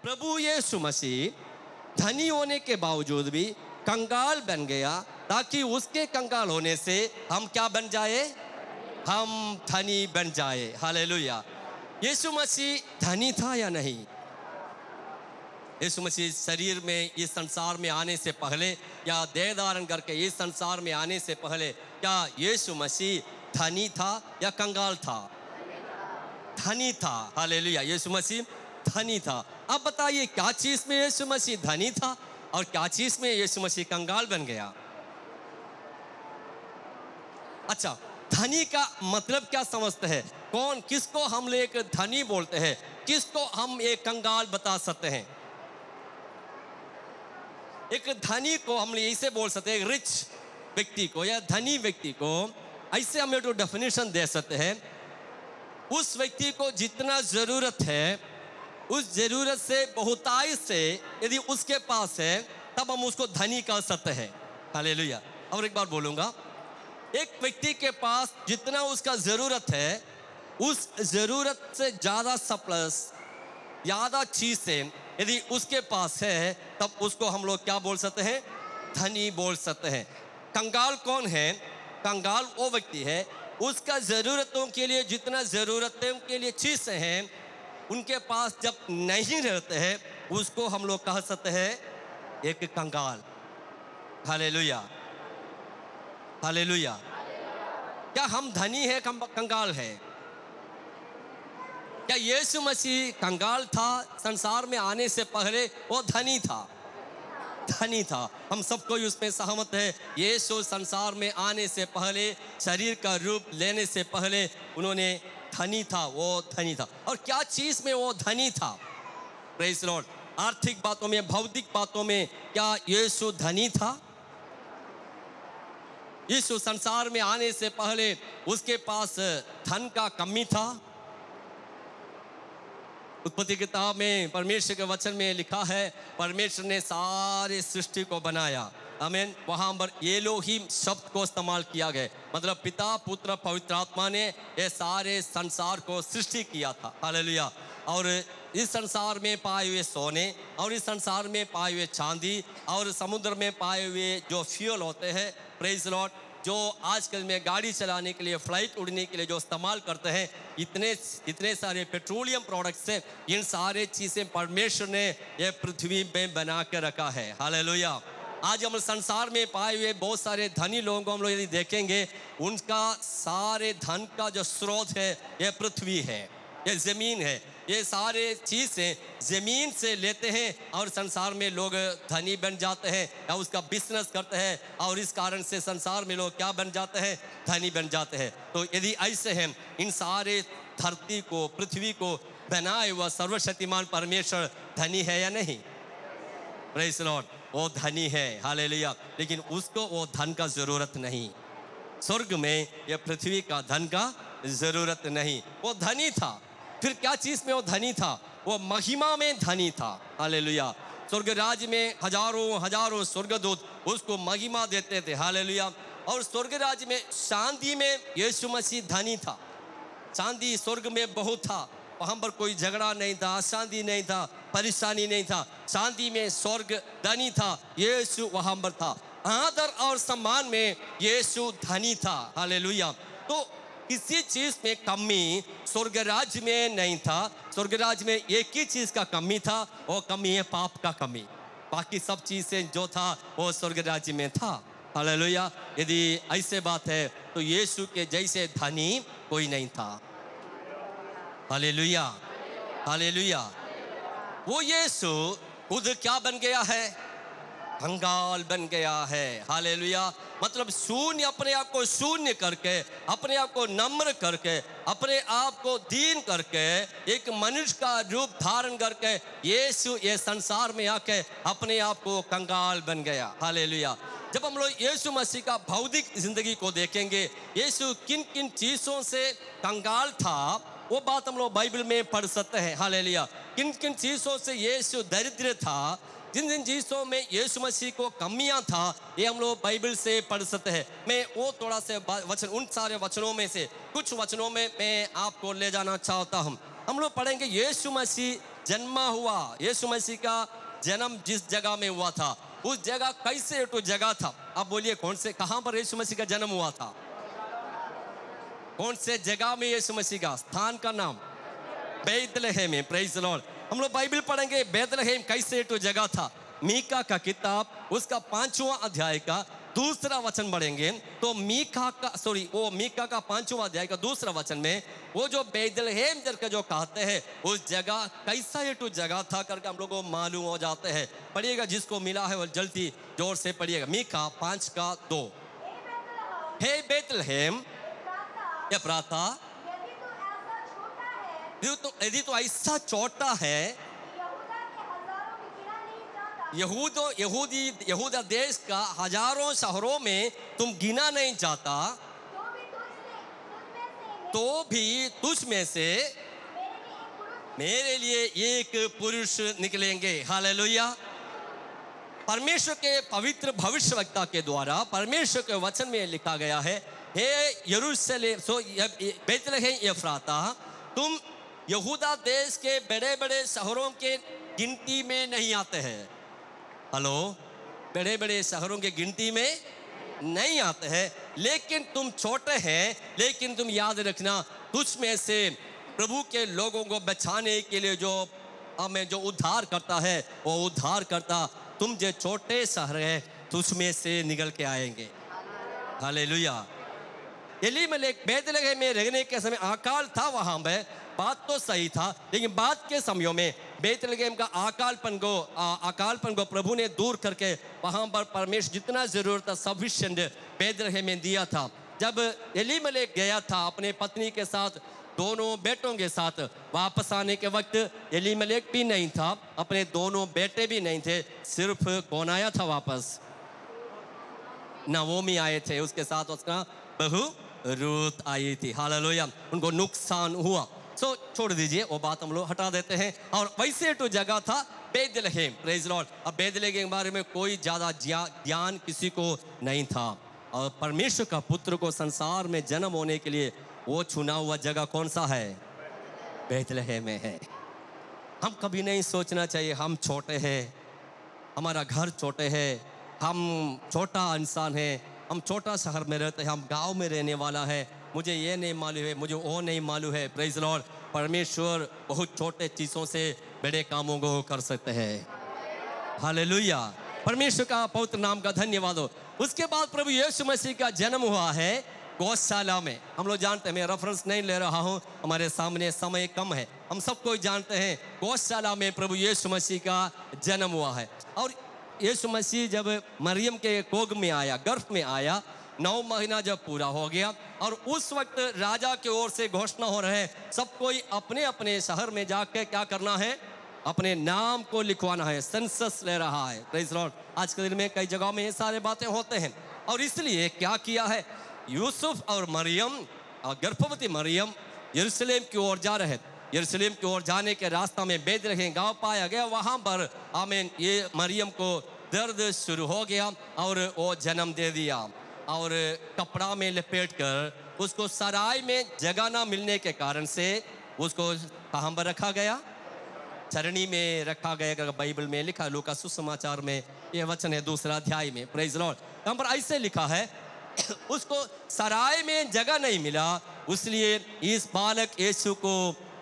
प्रभु यीशु मसीह धनी होने के बावजूद भी कंगाल बन गया, ताकि उसके कंगाल होने से हम क्या बन जाए? हम धनी बन जाए। हालेलुया। यीशु मसीह धनी था या नहीं? यीशु मसीह शरीर में इस संसार में आने से पहले या देह धारण करके इस संसार में आने से पहले क्या यीशु मसीह धनी था या कंगाल था? धनी था। हालेलुया। यीशु मसीह धनी था। अब बताइए क्या चीज में यीशु मसीह धनी था और क्या चीज में यीशु मसीह कंगाल बन गया? अच्छा, धनी का मतलब क्या समझते हैं? कौन किसको हम लोग एक धनी बोलते हैं, किसको हम एक कंगाल बता सकते हैं? एक धनी को हम लोग ऐसे बोल सकते हैं, रिच व्यक्ति को या धनी व्यक्ति को ऐसे हम लोग डेफिनेशन दे सकते हैं, उस व्यक्ति को जितना जरूरत है उस जरूरत से बहुतायत से यदि उसके पास है तब हम उसको धनी कह सकते हैं। हालेलुया। और एक बार बोलूंगा, एक व्यक्ति के पास जितना उसका जरूरत है उस जरूरत से ज्यादा सरप्लस, ज्यादा चीजें यदि उसके पास है तब उसको हम लोग क्या बोल सकते हैं? धनी बोल सकते हैं। कंगाल कौन है? कंगाल वो व्यक्ति है उसका जरूरतों के लिए जितना जरूरतों के लिए चीजें हैं उनके पास जब नहीं रहते हैं उसको हम लोग कह सकते हैं एक कंगाल। हालेलुया। हालेलुया। क्या हम धनी है कंगाल है? क्या यीशु मसीह कंगाल था? संसार में आने से पहले वो धनी था। धनी था। हम सबको उसमें सहमत है। यीशु संसार में आने से पहले, शरीर का रूप लेने से पहले उन्होंने धनी था, वो धनी था। और क्या चीज में वो धनी था? Praise Lord. आर्थिक बातों में, भौतिक बातों में क्या यीशु धनी था? यीशु संसार में आने से पहले उसके पास धन का कमी था? उत्पत्ति किताब में परमेश्वर के वचन में लिखा है परमेश्वर ने सारे सृष्टि को बनाया। आमीन। वहां पर एलोहिम शब्द को इस्तेमाल किया गया, मतलब पिता पुत्र पवित्र आत्मा ने ये सारे संसार को सृष्टि किया था। हालेलुया। और इस संसार में पाए हुए सोने और इस संसार में पाए हुए चांदी और समुद्र में पाए हुए जो फ्यूल होते हैं, प्रेज़ लॉर्ड, जो आजकल में गाड़ी चलाने के लिए, फ्लाइट उड़ने के लिए जो इस्तेमाल करते हैं, इतने सारे पेट्रोलियम प्रोडक्ट्स से इन सारे चीज़ें परमेश्वर ने ये पृथ्वी में बना के रखा है। हालेलुया। आज हम संसार में पाए हुए बहुत सारे धनी लोगों को हम लोग यदि देखेंगे, उनका सारे धन का जो स्रोत है ये पृथ्वी है, ये ज़मीन है। ये सारे चीज़ें ज़मीन से लेते हैं और संसार में लोग धनी बन जाते हैं या उसका बिजनेस करते हैं और इस कारण से संसार में लोग क्या बन जाते हैं? धनी बन जाते हैं। तो यदि ऐसे हैं, इन सारे धरती को, पृथ्वी को बनाए हुआ सर्वशक्तिमान परमेश्वर धनी है या नहीं? Praise Lord. वो धनी है। हालेलुया। लेकिन उसको वो धन का जरूरत नहीं। स्वर्ग में या पृथ्वी का धन का जरूरत नहीं। वो धनी था। फिर क्या चीज में वो धनी था? वो महिमा में धनी था। हालेलुया। स्वर्ग राज्य में हजारों हजारों स्वर्गदूत उसको महिमा देते थे। हालेलुया। और स्वर्ग राज्य में शांति में यीशु मसीह धनी था। शांति स्वर्ग में बहुत था, वहां पर कोई झगड़ा नहीं था, अशांति नहीं था, परेशानी नहीं था। शांति में स्वर्ग धनी था, यीशु वहां पर था। आदर और सम्मान में यीशु धनी था। हालेलुया। तो किसी चीज में कमी स्वर्ग राज्य में नहीं था। स्वर्ग राज्य में एक ही चीज का कमी था, वो कमी है पाप का कमी। बाकी सब चीजें जो था वो स्वर्ग राज्य में था। हालेलुया। यदि ऐसे बात है तो यीशु के जैसे धनी कोई नहीं था। हालेलुया। हालेलुया। वो यीशु खुद क्या बन गया है? कंगाल बन गया है। हालेलुया। मतलब शून्य, अपने आप को शून्य करके, अपने आप को नम्र करके, अपने आप को दीन करके, एक मनुष्य का रूप धारण करके यीशु ये संसार में आके अपने आप को कंगाल बन गया। हालेलुया। जब हम लोग यीशु मसीह का भौतिक जिंदगी को देखेंगे, यीशु किन किन चीजों से कंगाल था वो बात हम लोग बाइबल में पढ़ सकते हैं। हालेलुया। किन किन चीजों से यीशु दरिद्र था, जिन जिन चीजों में यीशु मसीह को कमियां था, ये हम लोग बाइबल से पढ़ सकते हैं। मैं वो थोड़ा से वचन, उन सारे वचनों में से कुछ वचनों में मैं आपको ले जाना चाहता हूं। हम लोग पढ़ेंगे यीशु मसीह जन्मा हुआ, यीशु मसीह का जन्म जिस जगह में हुआ था उस जगह कैसे तो जगह था। अब बोलिए कौन से, कहां पर यीशु मसीह का जन्म हुआ था? कौन से जगह में यीशु मसीह का स्थान का नाम? बैतलहम में। Praise the Lord. हम लोग बाइबल पढ़ेंगे बैतलहम कैसे तो जगह था। मीका का किताब उसका 5वां अध्याय का दूसरा वचन पढ़ेंगे तो मीका का 5वां अध्याय का दूसरा वचन में वो जो बैतलहम जगह जो कहते हैं उस जगह कैसा ये तो जगह था करके हम लोग को मालूम हो जाते हैं। पढ़िएगा, जिसको मिला है वो जल्दी जोर से पढ़िएगा। मीका 5:2। हे बैतलहम एफ्राता, यदि तो ऐसा छोटा है, यहूदा देश का हजारों शहरों में तुम गिना नहीं जाता, तो भी तुझ में से मेरे लिए एक पुरुष निकलेंगे। हालेलुया। परमेश्वर के पवित्र भविष्यवक्ता के द्वारा परमेश्वर के वचन में लिखा गया है, हे यरूशलेम बैतलहम एफ्राता, तुम यहूदा देश के बड़े बड़े शहरों के गिनती में नहीं आते हैं। हेलो, बड़े बड़े शहरों के गिनती में नहीं आते हैं, लेकिन तुम छोटे हैं। लेकिन तुम याद रखना, तुझ में से प्रभु के लोगों को बचाने के लिए जो हमें जो उद्धार करता है वो उद्धार करता तुम जो छोटे शहर है तुझ में से निकल के आएंगे। हालेलुया। एलीमेलेक बैतलहम में रहने के समय अकाल था वहां पे, बात तो सही था, लेकिन बाद के समयों में बैतलहम का अकालपन को प्रभु ने दूर करके वहां पर परमेश्वर जितना जरूरत था सफिशिएंट बैतलहम में दिया था। जब एलीमेलेक गया था अपने पत्नी के साथ, दोनों बेटों के साथ, वापस आने के वक्त एलीमेलेक भी नहीं था, अपने दोनों बेटे भी नहीं थे, सिर्फ कौन आया था वापस? नवोमी आए थे, उसके साथ उसका बहू रूत आई थी। हालेलुया। उनको नुकसान हुआ, सो छोड़ दीजिए वो बात, हम लोग हटा देते हैं। और वैसे तो जगह था बैतलहम। Praise Lord. अब बैतलहम के बारे में कोई ज्यादा ज्ञान किसी को नहीं था, और परमेश्वर का पुत्र को संसार में जन्म होने के लिए वो चुना हुआ जगह कौन सा है? बैतलहम में है। हम कभी नहीं सोचना चाहिए हम छोटे हैं, हमारा घर छोटे है, हम छोटा इंसान है, हम छोटा शहर में रहते हैं, हम गांव में रहने वाला है, मुझे ये नहीं मालूम है, मुझे वो नहीं मालूम है। Praise Lord. परमेश्वर बहुत छोटे चीज़ों से बड़े कामों को कर सकते हैं। हालेलुया। परमेश्वर का पवित्र नाम का धन्यवाद हो। उसके बाद प्रभु यीशु मसीह का जन्म हुआ है गौशाला में। हम लोग जानते हैं, मैं रेफरेंस नहीं ले रहा हूँ, हमारे सामने समय कम है, हम सबको जानते हैं गौशाला में प्रभु यीशु मसीह का जन्म हुआ है। और यीशु मसीह जब मरियम के कोख में आया, गर्भ में आया, 9 महीना जब पूरा हो गया, और उस वक्त राजा की ओर से घोषणा हो रहे हैं, सब कोई अपने अपने शहर में जाकर क्या करना है? अपने नाम को लिखवाना है। सेंसस ले रहा है। Praise Lord. आज के दिन में कई जगहों में ये सारे बातें होते हैं, और इसलिए क्या किया है, यूसुफ और मरियम, गर्भवती मरियम यरूशलेम की ओर जा रहे। यरूशलेम की ओर जाने के रास्ता में बैतलहम गांव पाया गया, वहां पर आमीन ये मरियम को दर्द शुरू हो गया और वो जन्म दे दिया, और कपड़ा में लपेट कर उसको सराय में जगह ना मिलने के कारण से उसको कहां पर रखा गया? चरनी में रखा गया। बाइबल में लिखा, लूका सुसमाचार में ये वचन है 2 अध्याय में। Praise Lord. यहाँ पर ऐसे लिखा है उसको सराय में जगह नहीं मिला, इसलिए इस बालक यीशु को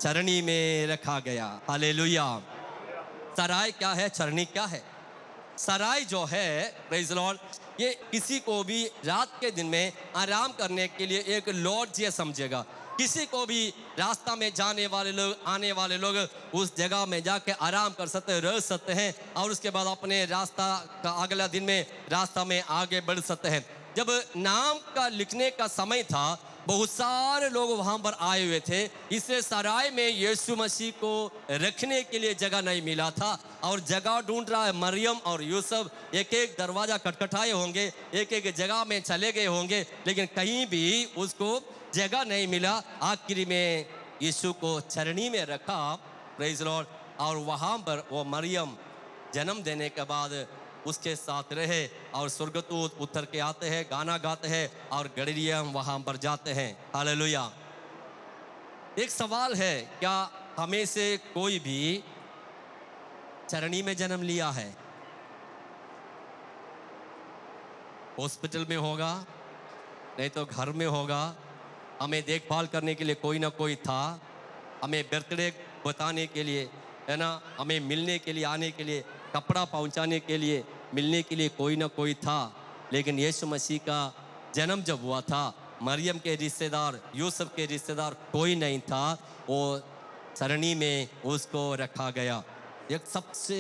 चरनी में रखा गया। हालेलुया। सराय क्या है? चरनी क्या है? सराय जो है, प्रेज लॉर्ड, ये किसी को भी रात के दिन में आराम करने के लिए एक लॉज ये समझेगा। किसी को भी रास्ता में जाने वाले लोग, आने वाले लोग उस जगह में जाके आराम कर सकते हैं, रह सकते हैं, और उसके बाद अपने रास्ता का अगला दिन में रास्ता में आगे बढ़ सकते हैं। जब नाम का लिखने का समय था, बहुत सारे लोग वहां पर आए हुए थे, इसलिए सराय में यीशु मसीह को रखने के लिए जगह नहीं मिला था, और जगह ढूंढ रहा है। मरियम और यूसुफ एक एक दरवाजा खटखटाए होंगे, एक एक जगह में चले गए होंगे, लेकिन कहीं भी उसको जगह नहीं मिला। आखिरी में यीशु को चरनी में रखा। Praise Lord. और वहां पर वो मरियम जन्म देने के बाद उसके साथ रहे, और स्वर्गदूत उतर के आते हैं, गाना गाते हैं, और गलीलियम वहां पर जाते हैं। हालेलुया। एक सवाल है, क्या हमें से कोई भी चरणी में जन्म लिया है। हॉस्पिटल में होगा, नहीं तो घर में होगा। हमें देखभाल करने के लिए कोई ना कोई था, हमें बर्थडे बताने के लिए, है ना, हमें मिलने के लिए, आने के लिए, कपड़ा पहुंचाने के लिए, मिलने के लिए कोई ना कोई था। लेकिन यीशु मसीह का जन्म जब हुआ था, मरियम के रिश्तेदार, यूसुफ के रिश्तेदार कोई नहीं था, वो सरणी में उसको रखा गया। एक सबसे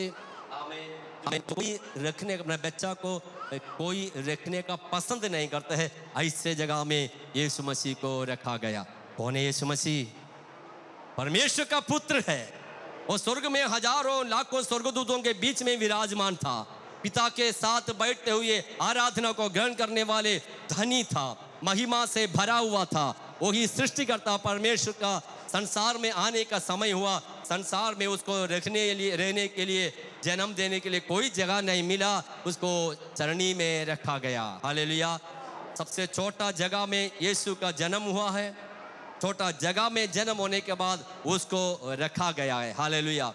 हमें कोई रखने, अपने बच्चा को कोई रखने का पसंद नहीं करता है, ऐसे जगह में यीशु मसीह को रखा गया। कौन है यीशु मसीह? परमेश्वर का पुत्र है। वो स्वर्ग में हजारों लाखों स्वर्गदूतों के बीच में विराजमान था। पिता के साथ बैठते हुए आराधना को ग्रहण करने वाले धनी था, महिमा से भरा हुआ था। वही सृष्टिकर्ता परमेश्वर का संसार में आने का समय हुआ। संसार में उसको रहने के लिए, जन्म देने के लिए कोई जगह नहीं मिला, उसको चरणी में रखा गया। हालेलुया। सबसे छोटा जगह में यीशु का जन्म हुआ है। छोटा जगह में जन्म होने के बाद उसको रखा गया है। हालेलुया।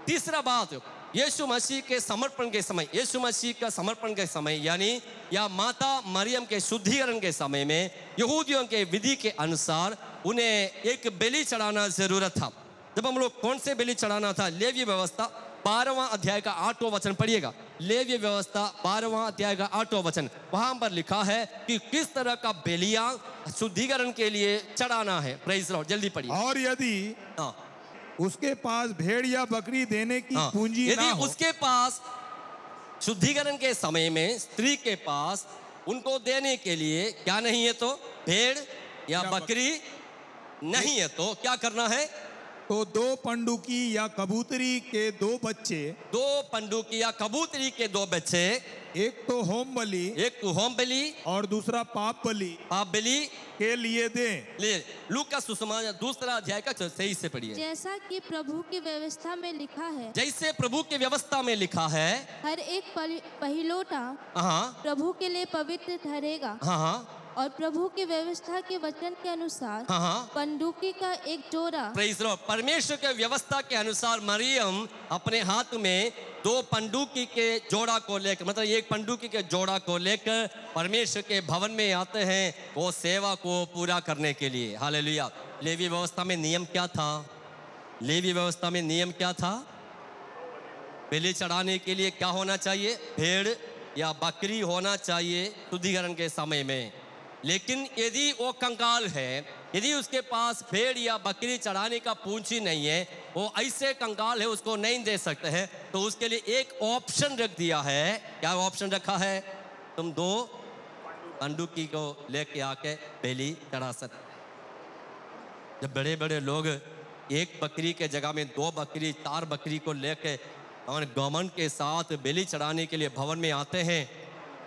तीसरा बात, यीशु मसीह के समर्पण के समय, यीशु मसीह का समर्पण के समय यानी या माता मरियम के शुद्धिकरण के समय में यहूदियों के विधि के अनुसार उन्हें एक बलि चढ़ाना जरूरत था। जब हम लोग कौन से बलि चढ़ाना था? लेवीय व्यवस्था 12वां अध्याय का 8वां वचन पढ़िएगा। लेवीय व्यवस्था 12वां अध्याय का 8वां वचन, वहां पर लिखा है कि किस तरह का बलियां शुद्धिकरण के लिए चढ़ाना है। प्रेज़ लॉर्ड, जल्दी पढ़िए। और यदि उसके पास भेड़ या बकरी देने की पूंजी यदि ना हो, उसके पास शुद्धिकरण के समय में स्त्री के पास उनको देने के लिए क्या नहीं है, तो भेड़ या बकरी नहीं है, तो क्या करना है? तो 2 पंडुकी या कबूतरी के 2 बच्चे, 2 पंडुकी या कबूतरी के 2 बच्चे, एक तो होम बलि, एक तो होम बलि और दूसरा पाप बलि पाप बलि के लिए दें। ले। लूका सुसमाचार 2 अध्याय का 6 से पढ़िए। जैसा कि प्रभु की व्यवस्था में लिखा है, जैसे प्रभु की व्यवस्था में लिखा है, हर एक पहिलोटा हाँ प्रभु के लिए पवित्र ठहरेगा। हाँ हाँ और प्रभु की व्यवस्था के वचन के अनुसार हाँ। पंडुकी का एक जोड़ा, प्रेज़ लॉर्ड। परमेश्वर के व्यवस्था के अनुसार मरियम अपने हाथ में 2 पंडुकी के जोड़ा को लेकर, मतलब एक पंडुकी के जोड़ा को लेकर परमेश्वर के भवन में आते हैं, वो सेवा को पूरा करने के लिए। हालेलुया। लेवी व्यवस्था में नियम क्या था? लेवी व्यवस्था में नियम क्या था? बलि चढ़ाने के लिए क्या होना चाहिए? भेड़ या बकरी होना चाहिए शुद्धिकरण के समय में। लेकिन यदि वो कंगाल है, यदि उसके पास भेड़ या बकरी चढ़ाने का पूंजी नहीं है, वो ऐसे कंगाल है, उसको नहीं दे सकते हैं, तो उसके लिए एक ऑप्शन रख दिया है। क्या ऑप्शन रखा है? तुम 2 पंडुकी को लेके आके बलि चढ़ा सकते। जब बड़े बड़े लोग एक बकरी के जगह में 2 बकरी 4 बकरी को लेके और गमन के साथ बलि चढ़ाने के लिए भवन में आते हैं,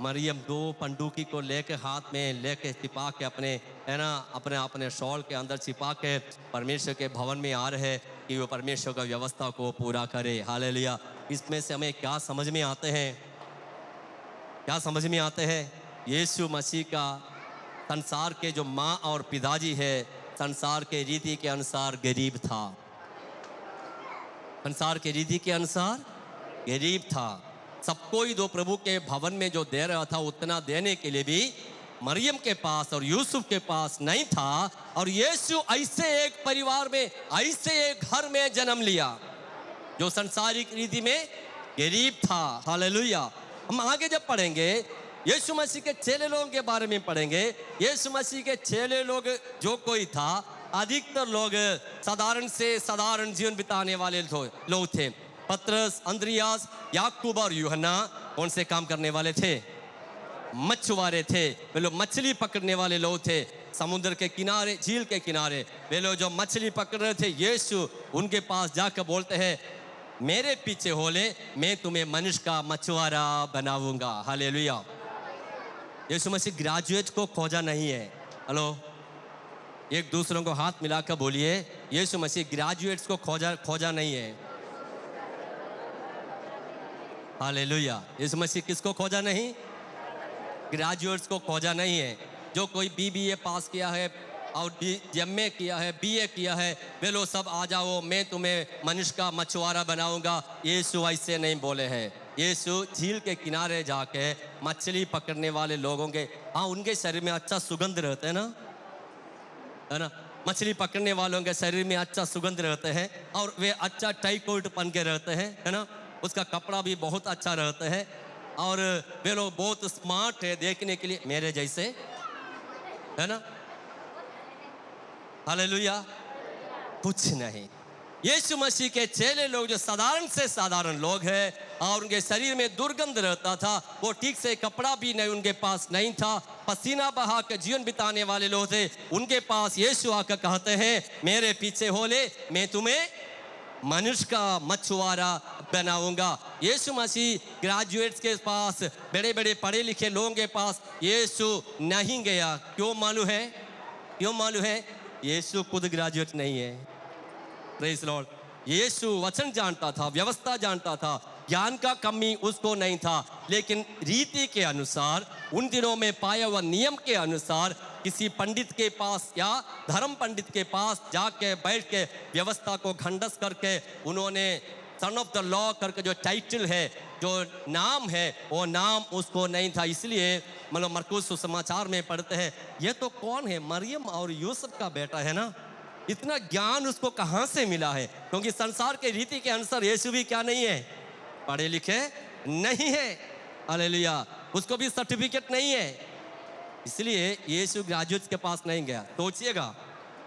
मरियम 2 पंडुकी को लेके हाथ में लेके छिपा के अपने, है ना, अपने शॉल के अंदर छिपा के परमेश्वर के भवन में आ रहे कि वो परमेश्वर का व्यवस्था को पूरा करे। हालेलुया। इसमें से हमें क्या समझ में आते हैं? क्या समझ में आते हैं? यीशु मसीह का संसार के जो माँ और पिताजी है, संसार के रीति के अनुसार गरीब था। संसार के रीति के अनुसार गरीब था। सबको ही 2 प्रभु के भवन में जो दे रहा था, उतना देने के लिए भी मरियम के पास और यूसुफ के पास नहीं था। और यीशु ऐसे एक परिवार में, ऐसे एक घर में जन्म लिया जो संसारिक रीति में गरीब था। हालेलुया। हम आगे जब पढ़ेंगे यीशु मसीह के चेले लोगों के बारे में पढ़ेंगे। यीशु मसीह के चेले लोग जो कोई था, अधिकतर लोग साधारण से साधारण जीवन बिताने वाले लोग थे। पतरस, अंद्रियास, याकूब और यूहन्ना कौन से काम करने वाले थे? मछुआरे थे। वे लोग मछली पकड़ने वाले लोग थे। समुद्र के किनारे, झील के किनारे वे लोग जो मछली पकड़ रहे थे, यीशु उनके पास जाकर बोलते हैं, मेरे पीछे हो ले, मैं तुम्हें मनुष्य का मछुआरा बनाऊंगा। हालेलुया। यीशु मसीह ग्रेजुएट को खोजा नहीं है। हेलो, एक दूसरों को हाथ मिलाकर बोलिए, यीशु मसीह ग्रेजुएट्स को खोजा नहीं है। हालेलुया। यीशु मसीह किसको खोजा नहीं? ग्रेजुएट्स को खोजा नहीं है। जो कोई BBA पास किया है, और एमए किया है, बीए किया है, वे लोग सब आ जाओ, मैं तुम्हें मनुष्य का मछुआरा बनाऊंगा। यीशु ऐसे नहीं बोले हैं। यीशु झील के किनारे जाके मछली पकड़ने वाले लोगों के, हाँ, उनके शरीर में अच्छा सुगंध रहता है ना। मछली पकड़ने वालों के शरीर में अच्छा सुगंध रहते हैं और वे अच्छा टाई कोट पहन के रहते हैं, है ना। उसका कपड़ा भी बहुत अच्छा रहता है और वे लोग बहुत स्मार्ट है देखने के लिए, मेरे जैसे, है ना। हालेलुया। कुछ नहीं, यीशु मसीह के चेले लोग जो साधारण से साधारण लोग हैं और उनके शरीर में दुर्गंध रहता था, वो ठीक से कपड़ा भी नहीं उनके पास नहीं था, पसीना बहा के जीवन बिताने वाले लोग थे। उनके पास यीशु आकर कहते हैं, मेरे पीछे हो ले, मैं तुम्हें मनुष्य का मछुआरा बनाऊंगा। यीशु मसीह ग्रेजुएट्स के पास, बड़े बड़े पढ़े लिखे लोगों के पास यीशु नहीं गया। क्यों मालूम है? क्यों मालूम है? यीशु खुद ग्रेजुएट नहीं है। Praise Lord. यीशु वचन जानता था, व्यवस्था जानता था, ज्ञान का कमी उसको नहीं था, लेकिन रीति के अनुसार, उन दिनों में पाया हुआ नियम के अनुसार किसी पंडित के पास या धर्म पंडित के पास जाके बैठ के व्यवस्था को खंडस करके उन्होंने सन ऑफ द लॉ करके जो टाइटल है, जो नाम है, वो नाम उसको नहीं था। इसलिए मतलब मरकुस सुसमाचार में पढ़ते हैं, ये तो कौन है? मरियम और यूसुफ का बेटा है ना। इतना ज्ञान उसको कहाँ से मिला है? क्योंकि संसार के रीति के अनुसार यीशु भी क्या नहीं है? पढ़े लिखे नहीं है। हालेलुया। उसको भी सर्टिफिकेट नहीं है, इसलिए यीशु ग्रेजुएट्स के पास नहीं गया। सोचिएगा,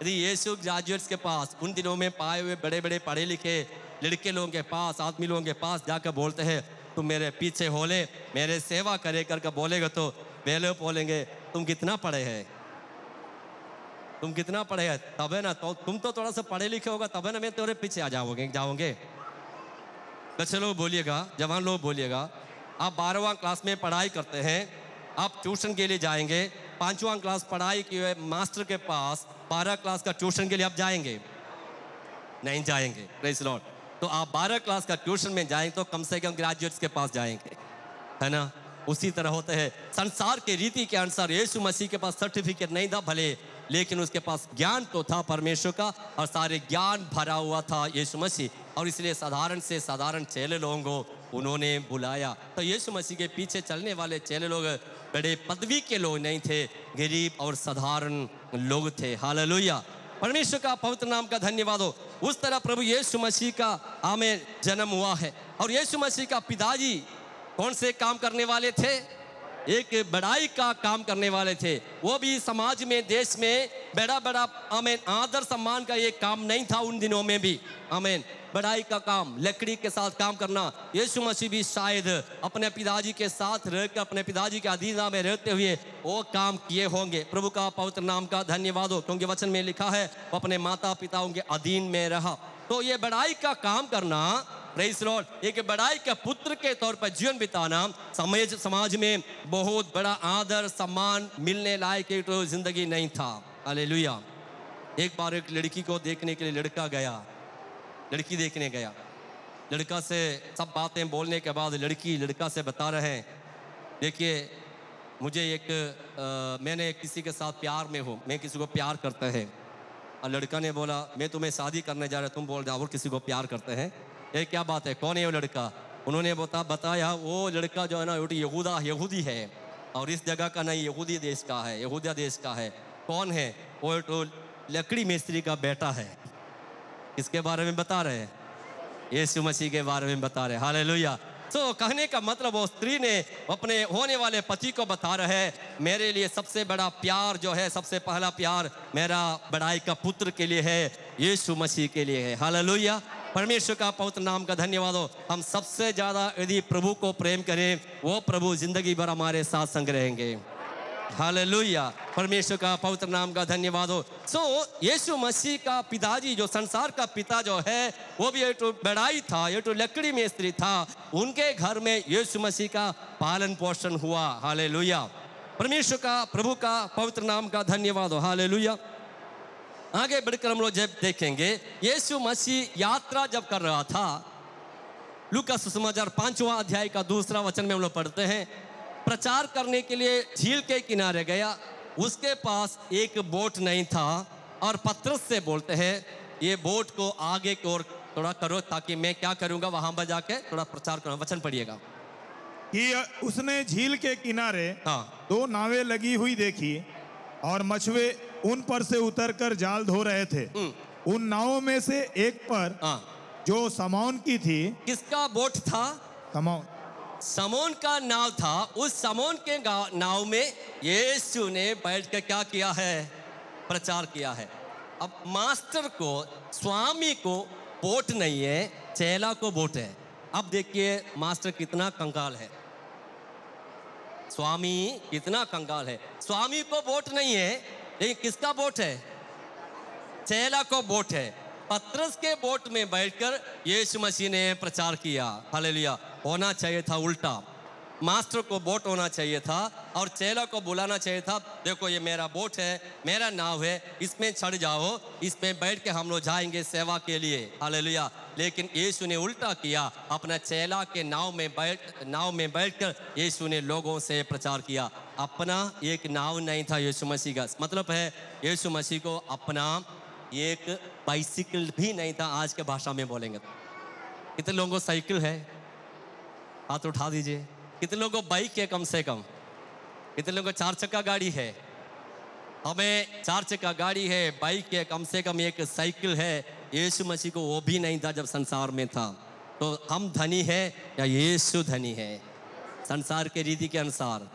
यदि यीशु ग्रेजुएट्स के पास, उन दिनों में पाए हुए बड़े बड़े पढ़े लिखे लड़के लोगों के पास, आदमी लोगों के पास जाकर बोलते हैं, तुम मेरे पीछे हो ले, मेरे सेवा करे करके बोलेगा, तो वे लोग बोलेंगे, तुम कितना पढ़े हैं? तुम कितना पढ़े हैं? तब है ना, तो तुम तो थोड़ा सा पढ़े लिखे होगा, तब है ना मैं तेरे पीछे आ जाओगे। बच्चे लोग बोलिएगा, जवान लोग बोलिएगा, आप 12वां क्लास में पढ़ाई करते हैं, आप ट्यूशन के लिए जाएंगे, 5वां क्लास पढ़ाई किए मास्टर के पास, 12 क्लास का ट्यूशन के लिए आप जाएंगे? नहीं जाएंगे। Praise Lord. तो आप 12 क्लास का ट्यूशन में जाएंगे तो कम से कम ग्रेजुएट्स के पास जाएंगे, है ना। उसी तरह होते हैं संसार के रीति के अनुसार। यीशु मसीह के पास सर्टिफिकेट नहीं था भले, लेकिन उसके पास ज्ञान तो था परमेश्वर का, और सारे ज्ञान भरा हुआ था यीशु मसीह, और इसलिए साधारण से साधारण चेले लोगों को उन्होंने बुलाया। तो यीशु मसीह के पीछे चलने वाले चेले लोग बड़े पदवी के लोग नहीं थे, गरीब और साधारण लोग थे। हालेलुया। परमेश्वर का पवित्र नाम का धन्यवाद हो। उस तरह प्रभु यीशु मसीह का आमेन जन्म हुआ है। और यीशु मसीह का पिताजी कौन से काम करने वाले थे? एक बड़ाई का काम करने वाले थे। वो भी समाज में, देश में बड़ा बड़ा आमेन आदर सम्मान का ये काम नहीं था उन दिनों में भी। आमेन। बड़ाई का काम, लकड़ी के साथ काम करना। यीशु मसीह भी शायद अपने पिताजी के साथ रहकर, अपने पिताजी के अधीन में रहते हुए वो काम किए होंगे। प्रभु का पवित्र नाम का धन्यवाद हो, क्योंकि वचन में लिखा है वो अपने माता पिताओं के अधीन में रहा। तो ये बड़ाई का काम करना, प्रेज़ लॉर्ड, एक बड़ाई के पुत्र के तौर पर जीवन बिताना समाज में बहुत बड़ा आदर सम्मान मिलने लायक एक तो जिंदगी नहीं था। हालेलुया। एक बार एक लड़की को देखने के लिए लड़का गया, लड़की देखने गया। लड़का से सब बातें बोलने के बाद लड़की लड़का से बता रहे हैं, देखिए मुझे मैंने किसी के साथ प्यार में हूँ, मैं किसी को प्यार करता है। और लड़का ने बोला, मैं तुम्हें शादी करने जा रहा, तुम बोल रहे और किसी को प्यार करते हैं, ये क्या बात है? कौन है वो लड़का? उन्होंने बताया वो लड़का जो है ना यहूदी है, और इस जगह का नहीं, यहूदी देश का है, यहूदिया देश का है। कौन है वो? तो लकड़ी मिस्त्री का बेटा है। किसके बारे में बता रहे हैं? यीशु मसीह के बारे में बता रहे हैं। हालेलुया। तो कहने का मतलब वो स्त्री ने अपने होने वाले पति को बता रहे हैं, मेरे लिए सबसे बड़ा प्यार जो है, सबसे पहला प्यार मेरा बड़ाई का पुत्र के लिए है, यीशु मसीह के लिए है। हालेलुया। परमेश्वर का पवित्र नाम का धन्यवाद हो। हम सबसे ज़्यादा यदि प्रभु को प्रेम करें, वो प्रभु जिंदगी भर हमारे साथ संग रहेंगे। हालेलुया। परमेश्वर का पवित्र नाम का धन्यवाद हो। यीशु मसीह का पिताजी, जो संसार का पिता जो है, वो भी एक तो बड़ाई था, एक तो लकड़ी मिस्त्री था। उनके घर में यीशु मसीह का पालन पोषण हुआ। हालेलुया। परमेश्वर का, प्रभु का पवित्र नाम का धन्यवाद हो। हालेलुया। आगे बढ़कर हम लोग जब देखेंगे, यीशु मसीह यात्रा जब कर रहा था, लूका सुसमाचार 5वां अध्याय का 2 वचन में हम लोग पढ़ते हैं, प्रचार करने के लिए झील के किनारे गया। उसके पास एक बोट नहीं था और पतरस से बोलते हैं ये बोट को आगे की ओर थोड़ा करो ताकि मैं क्या करूंगा वहां पर जाके थोड़ा प्रचार करूंगा। वचन पढ़िएगा। कि उसने झील के किनारे हाँ 2 नावें लगी हुई देखी और मछुए उन पर से उतरकर जाल धो रहे थे। उन नावों में से एक पर हाँ, जो समौन की थी, किसका बोट था? समौन, समोन का नाव था। उस समोन के नाव में यीशु ने बैठ कर क्या किया है? प्रचार किया है। अब मास्टर को, स्वामी को बोट नहीं है, चेला को बोट है। अब देखिए मास्टर कितना कंगाल है, स्वामी कितना कंगाल है। स्वामी को बोट नहीं है, लेकिन किसका बोट है? चेला को बोट है। पतरस के बोट में बैठकर यीशु मसीह ने प्रचार किया। हालेलुया। होना चाहिए था उल्टा, मास्टर को बोट होना चाहिए था और चेला को बुलाना चाहिए था। देखो ये मेरा बोट है, मेरा नाव है, इसमें चढ़ जाओ, इसमें बैठ के हम लोग जाएंगे सेवा के लिए। हालेलुया। लेकिन यीशु ने उल्टा किया, अपना चेला के नाव में बैठकर यीशु ने लोगों से प्रचार किया। अपना एक नाव नहीं था यीशु मसीह का, मतलब है यीशु मसीह को अपना एक बाइसिकल भी नहीं था। आज के भाषा में बोलेंगे तो कितने लोगों को साइकिल है? हाथ उठा दीजिए। कितने लोगों को बाइक है? कम से कम। कितने लोगों को 4 चक्का गाड़ी है? हमें 4 चक्का गाड़ी है, बाइक है, कम से कम एक साइकिल है। यीशु मसीह को वो भी नहीं था जब संसार में था। तो हम धनी है या यीशु धनी है संसार के रीति के अनुसार?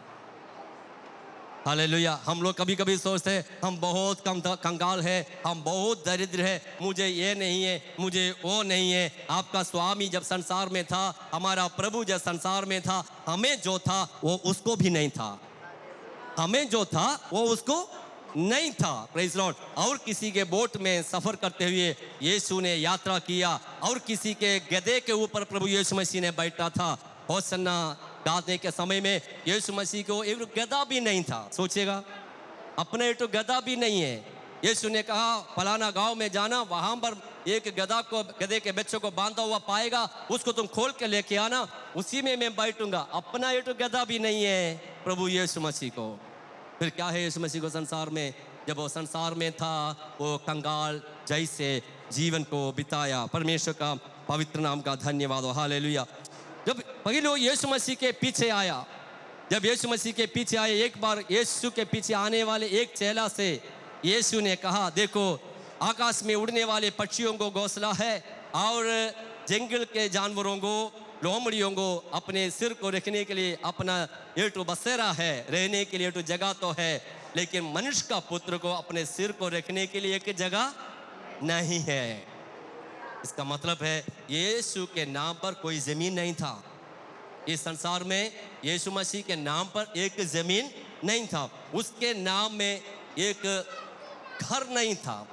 हालेलुया। हम लोग कभी कभी सोचते हैं हम बहुत कंगाल है, हम बहुत दरिद्र है, मुझे ये नहीं है, मुझे वो नहीं है। आपका स्वामी जब संसार में था, हमारा प्रभु जब संसार में था, हमें जो था वो उसको भी नहीं था, हमें जो था वो उसको नहीं था। Praise Lord. और किसी के बोट में सफर करते हुए यीशु ने यात्रा किया और किसी के गधे के ऊपर प्रभु यीशु मसीह ने बैठा था। होसन्ना गाने के समय में यीशु मसीह को एक गधा भी नहीं था। सोचिएगा, अपने तो गधा भी नहीं है। यीशु ने कहा फलाना गांव में जाना, वहां पर एक गधे के बच्चों को बांधा हुआ पाएगा, उसको तुम खोल के लेके आना, उसी में मैं बैठूंगा। अपना ये तो गधा भी नहीं है प्रभु यीशु मसीह को। फिर क्या है यीशु मसीह को संसार में? जब वो संसार में था वो कंगाल जैसे जीवन को बिताया। परमेश्वर का पवित्र नाम का धन्यवाद हो। हालेलुया। जब पहले यीशु मसीह के पीछे आया, जब यीशु मसीह के पीछे आए, एक बार यीशु के पीछे आने वाले एक चेला से यीशु ने कहा देखो आकाश में उड़ने वाले पक्षियों को घोंसला है और जंगल के जानवरों को, लोमड़ियों को अपने सिर को रखने के लिए अपना ये तो बसेरा है, रहने के लिए तो जगह तो है, लेकिन मनुष्य का पुत्र को अपने सिर को रखने के लिए एक जगह नहीं है। इसका मतलब है यीशु के नाम पर कोई जमीन नहीं था इस संसार में। यीशु मसीह के नाम पर एक जमीन नहीं था, उसके नाम में एक घर नहीं था।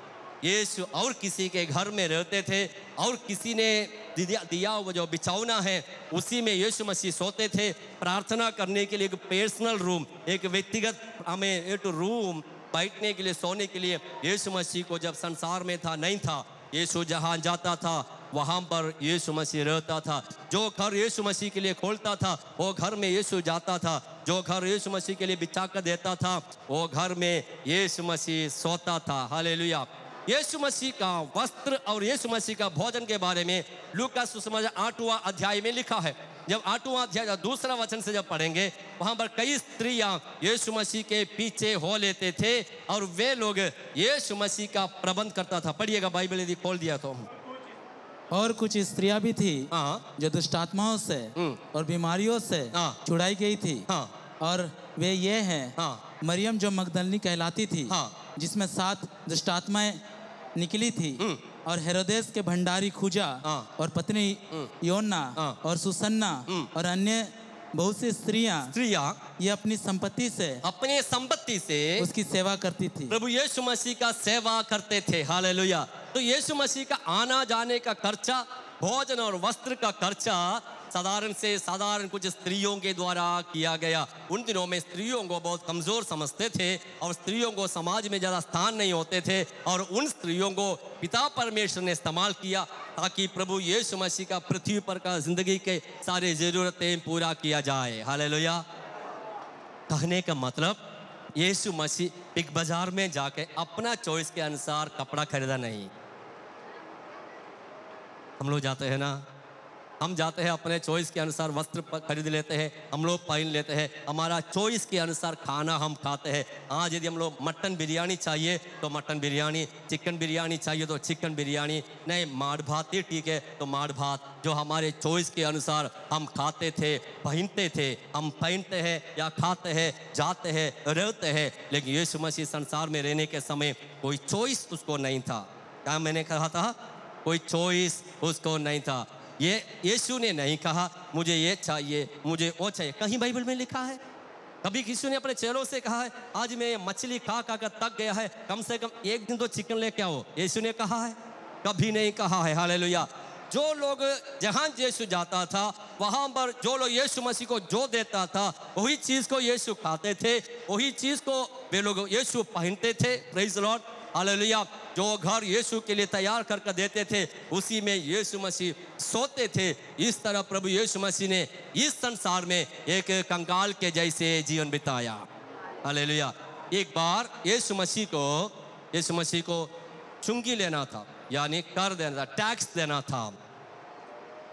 यीशु और किसी के घर में रहते थे और किसी ने दिया वो जो बिछौना है उसी में यीशु मसीह सोते थे। प्रार्थना करने के लिए एक पर्सनल रूम, एक व्यक्तिगत हमें एक रूम बैठने के लिए, सोने के लिए यीशु मसीह को जब संसार में था नहीं था। यीशु जहाँ जाता था वहाँ पर यीशु मसीह रहता था। जो घर यीशु मसीह के लिए खोलता था वो घर में यीशु जाता था। जो घर यीशु मसीह के लिए बिछा कर देता था वो घर में यीशु मसीह सोता था। हालेलुया। यीशु मसीह का वस्त्र और यीशु मसीह का भोजन के बारे में लूका सुसमाचार 8वां अध्याय में लिखा है। जब 8वां अध्याय 2 वचन से जब पढ़ेंगे वहां पर कई स्त्रियां यीशु मसीह के पीछे हो लेते थे और वे लोग यीशु मसीह का प्रबंध करता था। पढ़िएगा, बाइबल यदि खोल दिया तो। और कुछ स्त्रियां भी थी हाँ। जो दुष्टात्माओं से और बीमारियों से हाँ। छुड़ाई गई थी। हाँ। और वे ये हैं हाँ। मरियम जो मगदलनी कहलाती थी, हाँ। जिसमें 7 दुष्टात्माएं निकली थी, और हेरोदेस के भंडारी खुजा हाँ। और पत्नी योन्ना हाँ। और सुसन्ना और अन्य बहुत सी स्त्रियां ये अपनी संपत्ति से उसकी सेवा करती थी, प्रभु यीशु मसीह का सेवा करते थे। हालेलुया। तो यीशु मसीह का आना जाने का खर्चा, भोजन और वस्त्र का खर्चा साधारण से साधारण कुछ स्त्रियों के द्वारा किया गया। उन दिनों में स्त्रियों को बहुत कमजोर समझते थे और स्त्रियों को समाज में ज़्यादा स्थान नहीं होते थे, और उन स्त्रियों को पिता परमेश्वर ने इस्तेमाल किया ताकि प्रभु यीशु मसीह का पृथ्वी पर का जिंदगी के सारे ज़रूरतें पूरा किया जाए। हालेलुया। कहने का मतलब यीशु मसीह बिग बाजार में जाके अपना चॉइस के अनुसार कपड़ा खरीदा नहीं। हम लोग जाते हैं ना, हम जाते हैं अपने चॉइस के अनुसार वस्त्र खरीद लेते हैं, हम लोग पहन लेते हैं, हमारा चॉइस के अनुसार खाना हम खाते हैं। आज यदि हम लोग मटन बिरयानी चाहिए तो मटन बिरयानी, चिकन बिरयानी चाहिए तो चिकन बिरयानी, नहीं माड़ भात ही ठीक है तो माड़ भात, जो हमारे चॉइस के अनुसार हम खाते थे, पहनते थे। हम पहनते हैं या खाते हैं, जाते हैं, रहते हैं, लेकिन यीशु मसीह संसार में रहने के समय कोई चॉइस उसको नहीं था। क्या मैंने कहा था? कोई चॉइस उसको नहीं था। ये यीशु ने नहीं कहा मुझे ये चाहिए, मुझे वो चाहिए। कहीं बाइबल में लिखा है? कभी यीशु ने अपने चेलों से कहा है आज मैं मछली खा खा कर थक गया है, कम से कम एक दिन तो चिकन लेके आओ? यीशु ने कहा है? कभी नहीं कहा है। हालेलुया। जो लोग जहां यीशु जाता था वहां पर जो लोग यीशु मसीह को जो देता था वही चीज को यीशु खाते थे, वही चीज को वे लोग यीशु पहनते थे। Praise the Lord. हालेलुया। जो घर यीशु के लिए तैयार करके देते थे उसी में यीशु मसीह सोते थे। इस तरह प्रभु यीशु मसीह ने इस संसार में एक कंकाल के जैसे जीवन बिताया। हालेलुया। एक बार यीशु मसीह को चुंगी लेना था, यानी कर देना था, टैक्स देना था।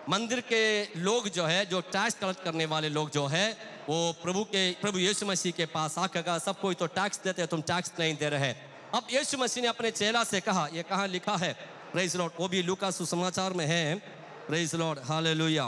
मंदिर के लोग जो है, जो टैक्स कलेक्ट करने वाले लोग जो है, वो प्रभु यीशु मसीह के पास आकर कहा सब कोई तो टैक्स देते हैं, तुम टैक्स नहीं दे रहे। अब यीशु मसीह ने अपने चेला से कहा, ये कहाँ लिखा है? Praise Lord. वो भी लूका सुसमाचार में है। Praise Lord. Hallelujah.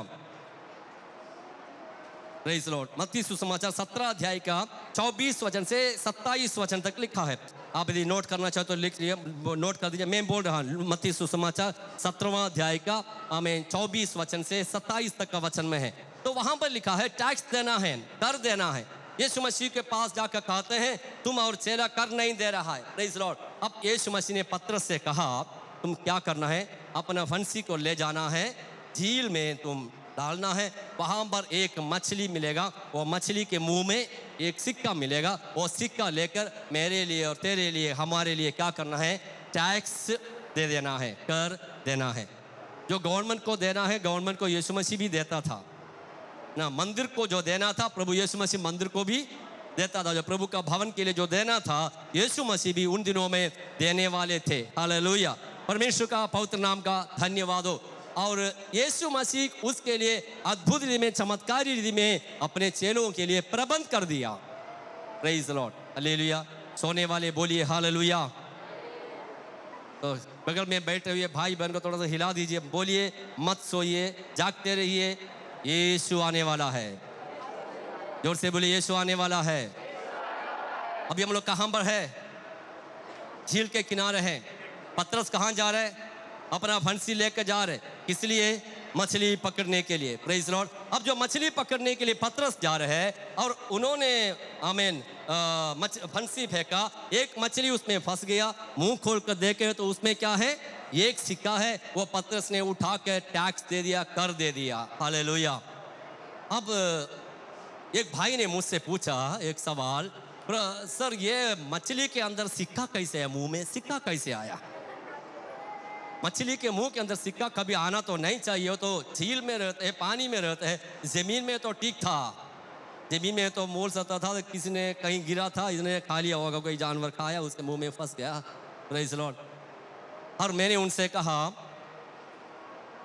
Praise Lord. मत्ती सुसमाचार 17 अध्याय का 24 वचन से 27 वचन तक लिखा है। आप यदि नोट करना चाहो तो लिख लिए, नोट कर दीजिए। मैं बोल रहा हूँ मत्ती सुसमाचार 17वां अध्याय का 24 वचन से 27 तक का वचन में है। तो वहां पर लिखा है टैक्स देना है, कर देना है। यीशु मसीह के पास जाकर कहते हैं तुम और चेला कर नहीं दे रहा है। Praise Lord. अब यीशु मसीह ने पतरस से कहा तुम क्या करना है, अपना फंसी को ले जाना है, झील में तुम डालना है, वहां पर एक मछली मिलेगा, वो मछली के मुंह में एक सिक्का मिलेगा, वो सिक्का लेकर मेरे लिए और तेरे लिए, हमारे लिए क्या करना है? टैक्स दे देना है, कर देना है। जो गवर्नमेंट को देना है, गवर्नमेंट को यीशु मसीह भी देता था ना। मंदिर को जो देना था प्रभु यीशु मसीह मंदिर को भी देता था। जो प्रभु का भवन के लिए जो देना था यीशु मसीह भी उन दिनों में देने वाले थे। हालेलुया। परमेश्वर का पवित्र नाम का धन्यवाद हो। और यीशु मसीह उसके लिए अद्भुत रीति में, चमत्कारी रीति में अपने चेलों के लिए प्रबंध कर दिया। Praise the Lord. हालेलुया। सोने वाले बोलिए हालेलुया। तो बगल में बैठे हुए भाई बहन को थोड़ा सा हिला दीजिए, बोलिए मत सोइए, जागते रहिए, यीशु आने वाला है। जोर से बोलिए यीशु आने वाला है। अभी हम लोग कहां पर है? झील के किनारे हैं। पतरस कहां जा रहे? अपना फंसी लेकर जा रहे। किस लिए? मछली पकड़ने के लिए। Praise Lord. अब जो मछली पकड़ने के लिए पतरस जा रहे हैं और उन्होंने आमीन फंसी फेंका, एक मछली उसमें फंस गया, मुंह खोल कर देखे तो उसमें क्या है? एक सिक्का है। वो पतरस ने उठा के टैक्स दे दिया, कर दे दिया। हालेलुया। अब एक भाई ने मुझसे पूछा एक सवाल, सर ये मछली के अंदर सिक्का कैसे है? मुंह में सिक्का कैसे आया? मछली के मुंह के अंदर सिक्का कभी आना तो नहीं चाहिए, वो तो झील में रहते हैं, पानी में रहते हैं। जमीन में तो ठीक था, जमीन में तो मोल सकता था, किसी ने कहीं गिरा था, इसने खा लिया होगा, कोई जानवर खाया, उसके मुंह में फंस गया। Praise Lord. और मैंने उनसे कहा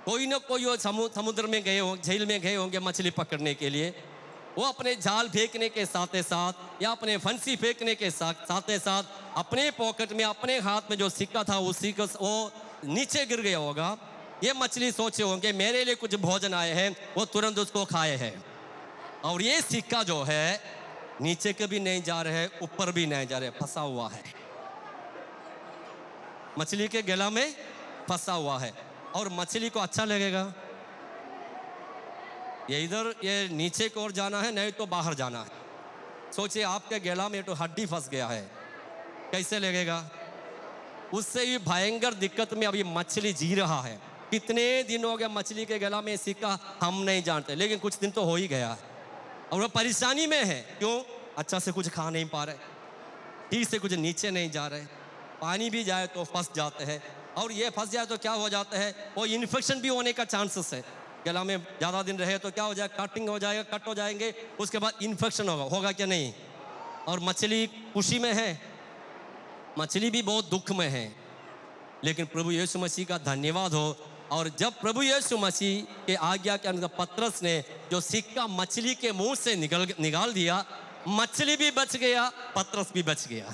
कोई ना कोई वो समुद्र में गए होंगे, झील में गए होंगे मछली पकड़ने के लिए, वो अपने जाल फेंकने के साथ साथ या अपने फंसी फेंकने के साथ साथ अपने पॉकेट में, अपने हाथ में जो सिक्का था उसी को वो नीचे गिर गया होगा। ये मछली सोचे होंगे मेरे लिए कुछ भोजन आए हैं, वो तुरंत उसको खाए हैं। और ये सिक्का जो है नीचे कभी नहीं जा रहे, ऊपर भी नहीं जा रहे, फंसा हुआ है, मछली के गला में फंसा हुआ है। और मछली को अच्छा लगेगा ये इधर ये नीचे की ओर जाना है, नहीं तो बाहर जाना है। सोचिए आपके गला में तो हड्डी फंस गया है, कैसे लगेगा? उससे भी भयंकर दिक्कत में अभी मछली जी रहा है। कितने दिन हो गए मछली के गला में सिक्का हम नहीं जानते, लेकिन कुछ दिन तो हो ही गया है और वो परेशानी में है। क्यों? अच्छा से कुछ खा नहीं पा रहे, ठीक से कुछ नीचे नहीं जा रहे, पानी भी जाए तो फंस जाते हैं। और ये फंस जाए तो क्या हो जाता है? वो इन्फेक्शन भी होने का चांसेस है। गला में ज़्यादा दिन रहे तो क्या हो जाएगा? कटिंग हो जाएगा, कट हो जाएंगे, उसके बाद इन्फेक्शन होगा क्या नहीं? और मछली खुशी में है, मछली भी बहुत दुख में है, लेकिन प्रभु यीशु मसीह का धन्यवाद हो। और जब प्रभु यीशु मसीह के आज्ञा के अनुसार पतरस ने जो सिक्का मछली के मुंह से निकाल दिया, मछली भी बच गया, पतरस भी बच गया।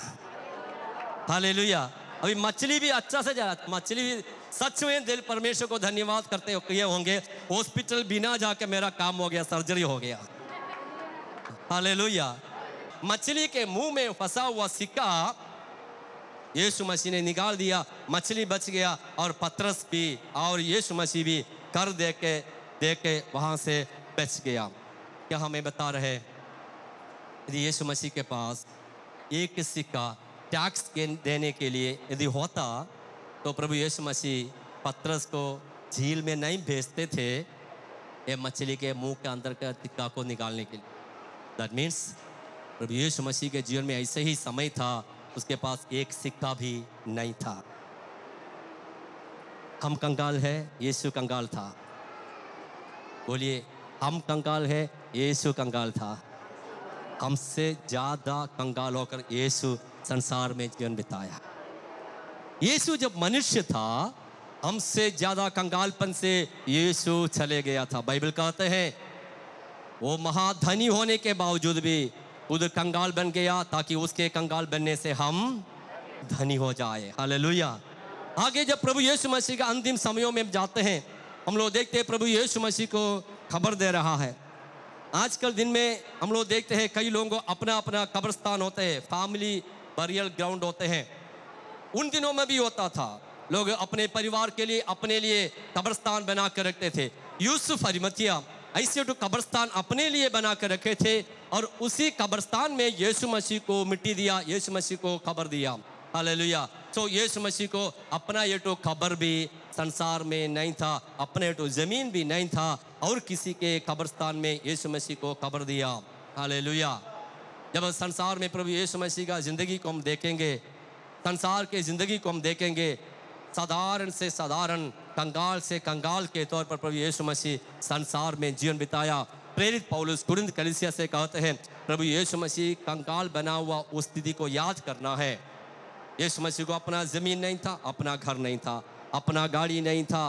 हालेलुया। अभी मछली भी अच्छा से जा, मछली भी सच में दिल परमेश्वर को धन्यवाद करते हुए होंगे, हॉस्पिटल बिना जाके मेरा काम हो गया, सर्जरी हो गया। हालेलुया। मछली के मुंह में फंसा हुआ सिक्का यीशु मसीह ने निकाल दिया, मछली बच गया और पतरस भी और यीशु मसीह भी कर दे के वहां से बच गया। क्या हमें बता रहे, यदि यीशु मसीह के पास एक सिक्का टैक्स देने के लिए यदि होता तो प्रभु यीशु मसीह पतरस को झील में नहीं भेजते थे ये मछली के मुंह के अंदर का सिक्का को निकालने के लिए। दैट मीन्स प्रभु यीशु मसीह के जीवन में ऐसे ही समय था, उसके पास एक सिक्का भी नहीं था। हम कंगाल है, यीशु कंगाल था। बोलिए, हम कंगाल है, यीशु कंगाल था। हमसे ज्यादा कंगाल होकर यीशु संसार में जीवन बिताया। यीशु जब मनुष्य था, हमसे ज्यादा कंगालपन से यीशु चले गया था। बाइबल कहते हैं वो महाधनी होने के बावजूद भी खुद कंगाल बन गया ताकि उसके कंगाल बनने से हम धनी हो जाए। हालेलुया। आगे जब प्रभु यीशु मसीह का अंतिम समयों में जाते हैं, हम लोग देखते हैं प्रभु यीशु मसीह को खबर दे रहा है। आजकल दिन में हम लोग देखते हैं कई लोगों को अपना अपना कब्रिस्तान होते हैं, फैमिली बरियल ग्राउंड होते हैं। उन दिनों में भी होता था, लोग अपने परिवार के लिए अपने लिए कब्रिस्तान बना कर रखते थे। यूसुफ अरिमतिया ऐसे तो कब्रिस्तान अपने लिए बना कर रखे थे और उसी कब्रिस्तान में यीशु मसीह को मिट्टी दिया, यीशु मसीह को खबर दिया। हालेलुया। तो यीशु मसीह को अपना ये तो खबर भी संसार में नहीं था, अपने तो जमीन भी नहीं था, और किसी के कब्रिस्तान में यीशु मसीह को खबर दिया। हालेलुया। जब संसार में प्रभु यीशु मसीह का जिंदगी को हम देखेंगे, संसार के जिंदगी को हम देखेंगे, साधारण से साधारण कंगाल से कंगाल के तौर पर प्रभु यीशु मसीह संसार में जीवन बिताया। प्रेरित पौलुस कुरिन्थ कलीसिया से कहते हैं प्रभु यीशु मसीह कंगाल बना हुआ उस स्थिति को याद करना है। यीशु मसीह को अपना जमीन नहीं था, अपना घर नहीं था, अपना गाड़ी नहीं था,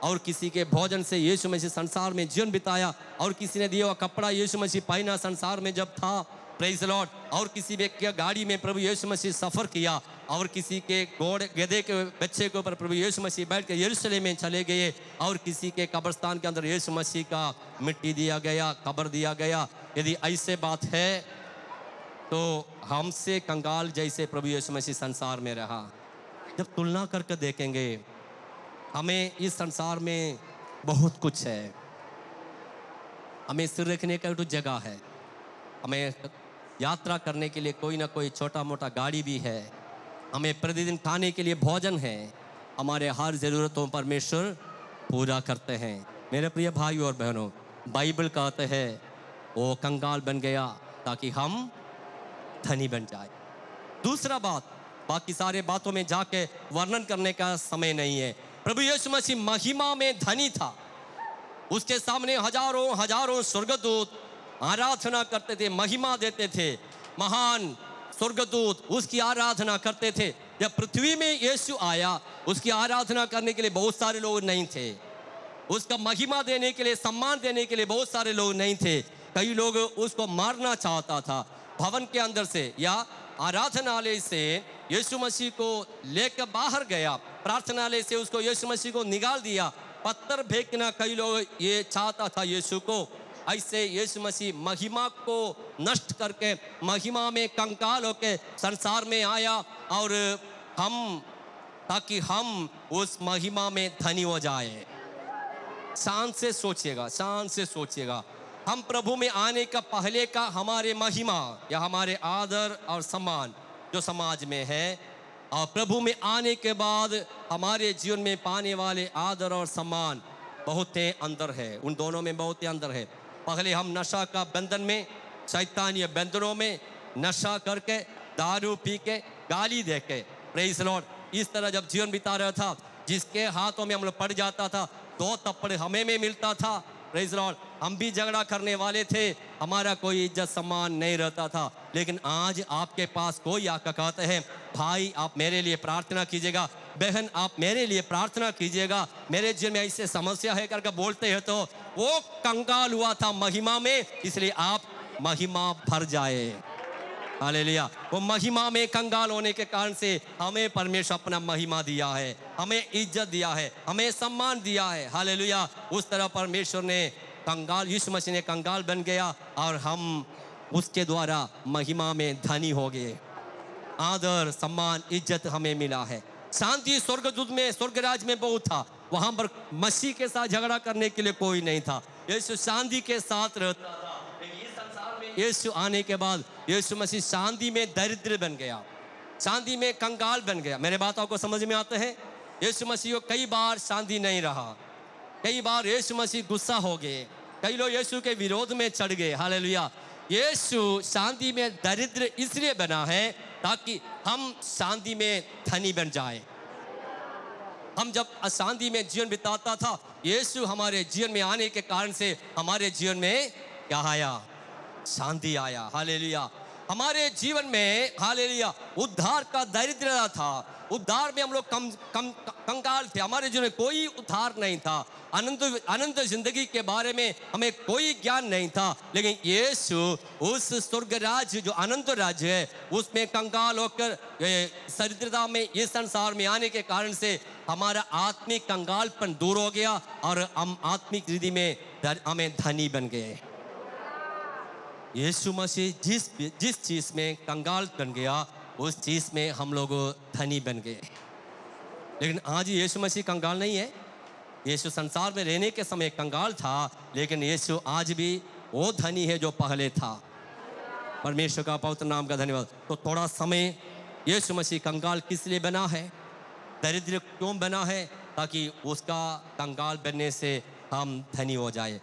और किसी के भोजन से यीशु मसीह संसार में जीवन बिताया, और किसी ने दिया हुआ कपड़ा यीशु मसीह पहना संसार में जब था। Praise the Lord. और किसी व्यक्ति गाड़ी में प्रभु यीशु मसीह सफर किया, और किसी के घोड़े गधे के बच्चे के ऊपर प्रभु यीशु मसीह बैठ के यरूशलेम में चले गए, और किसी के कब्रिस्तान के अंदर यीशु मसीह का मिट्टी दिया गया, कब्र दिया गया। यदि ऐसे बात है तो हमसे कंगाल जैसे प्रभु यीशु मसीह संसार में रहा। जब तुलना करके देखेंगे, हमें इस संसार में बहुत कुछ है। हमें सिर रखने का तो जगह है, हमें यात्रा करने के लिए कोई ना कोई छोटा मोटा गाड़ी भी है, हमें प्रतिदिन खाने के लिए भोजन है, हमारे हर ज़रूरतों परमेश्वर पूरा करते हैं। मेरे प्रिय भाई और बहनों, बाइबल कहते हैं वो कंगाल बन गया ताकि हम धनी बन जाए। दूसरा बात, बाकी सारे बातों में जाके वर्णन करने का समय नहीं है। प्रभु यीशु मसीह महिमा में धनी था, उसके सामने हजारों हजारों स्वर्गदूत आराधना करते थे, महिमा देते थे। महान स्वर्गदूत उसकी आराधना करते थे। जब पृथ्वी में यीशु आया, उसकी आराधना करने के लिए बहुत सारे लोग नहीं थे, उसका महिमा देने के लिए, सम्मान देने के लिए बहुत सारे लोग नहीं थे। कई लोग उसको मारना चाहता था। भवन के अंदर से या आराधनालय से यीशु मसीह को लेकर बाहर गया, प्रार्थनालय से उसको यीशु मसीह को निकाल दिया, पत्थर फेंकना कई लोग ये चाहता था यीशु को। ऐसे यीशु मसीह महिमा को नष्ट करके महिमा में कंगाल होकर संसार में आया, और ताकि हम उस महिमा में धनी हो जाए। शांत से सोचिएगा, शांत से सोचिएगा। हम प्रभु में आने का पहले का हमारे महिमा या हमारे आदर और सम्मान जो समाज में है, और प्रभु में आने के बाद हमारे जीवन में पाने वाले आदर और सम्मान बहुत ही अंदर है। उन दोनों में बहुत ही अंदर है। पहले हम नशा का बंधन में, शैतानी बंधनों में नशा करके, दारू पी के, गाली दे के, प्रेज़ द लॉर्ड, इस तरह जब जीवन बिता रहा था, जिसके हाथों में हम लोग पड़ जाता था 2 थप्पड़ हमें में मिलता था, प्रेज़ द लॉर्ड, हम भी झगड़ा करने वाले थे, हमारा कोई इज्जत सम्मान नहीं रहता था। लेकिन आज आपके पास कोई आकर कहते हैं, भाई आप मेरे लिए प्रार्थना कीजिएगा, बहन आप मेरे लिए प्रार्थना कीजिएगा, मेरे जीवन में ऐसे समस्या है करके बोलते हैं, तो वो कंगाल हुआ था महिमा में, इसलिए आप महिमा भर जाए। हालेलुया। वो महिमा में कंगाल होने के कारण से हमें परमेश्वर अपना महिमा दिया है, हमें इज्जत दिया है, हमें सम्मान दिया है। हालेलुया। उस तरह परमेश्वर ने कंगाल, यीशु मसीह ने कंगाल बन गया और हम उसके द्वारा महिमा में धनी हो गए। आदर सम्मान इज्जत हमें मिला है। शांति स्वर्गदूत में, स्वर्गराज में बहुत था, वहां पर मसीह के साथ झगड़ा करने के लिए कोई नहीं था। यीशु शांति के साथ रहता था। यीशु आने के बाद यीशु मसीह शांति में दरिद्र बन गया, शांति में कंगाल बन गया। मेरे बातों को समझ में आते हैं? यीशु मसीह को कई बार शांति नहीं रहा, कई बार यीशु मसीह गुस्सा हो गए, कई लोग यीशु के विरोध में चढ़ गए। हालेलुया। यीशु शांति में दरिद्र इसलिए बना है ताकि हम शांति में धनी बन जाए। हम जब अशांति में जीवन बिताता था, यीशु हमारे जीवन में आने के कारण से हमारे जीवन में क्या आया? शांति आया। हालेलुया। हमारे जीवन में हालेलुया उद्धार का दरिद्रता था, उद्धार में हम लोग कंगाल थे, हमारे जीवन में कोई उद्धार नहीं था, अनंत जिंदगी के बारे में हमें कोई ज्ञान नहीं था। लेकिन यीशु उस स्वर्ग राज्य जो अनंत राज्य है उसमें कंगाल होकर दरिद्रता में इस संसार में आने के कारण से हमारा आत्मिक कंगालपन दूर हो गया और हम आत्मिक रिद्धि में हमें धनी बन गए। यीशु मसीह जिस चीज में कंगाल बन गया उस चीज में हम लोग धनी बन गए। लेकिन आज यीशु मसीह कंगाल नहीं है। यीशु संसार में रहने के समय कंगाल था, लेकिन यीशु आज भी वो धनी है जो पहले था। परमेश्वर का पवित्र नाम का धन्यवाद। तो थोड़ा समय यीशु मसीह कंगाल किस लिए बना है, दरिद्र क्यों बना है? ताकि उसका कंगाल बनने से हम धनी हो जाए।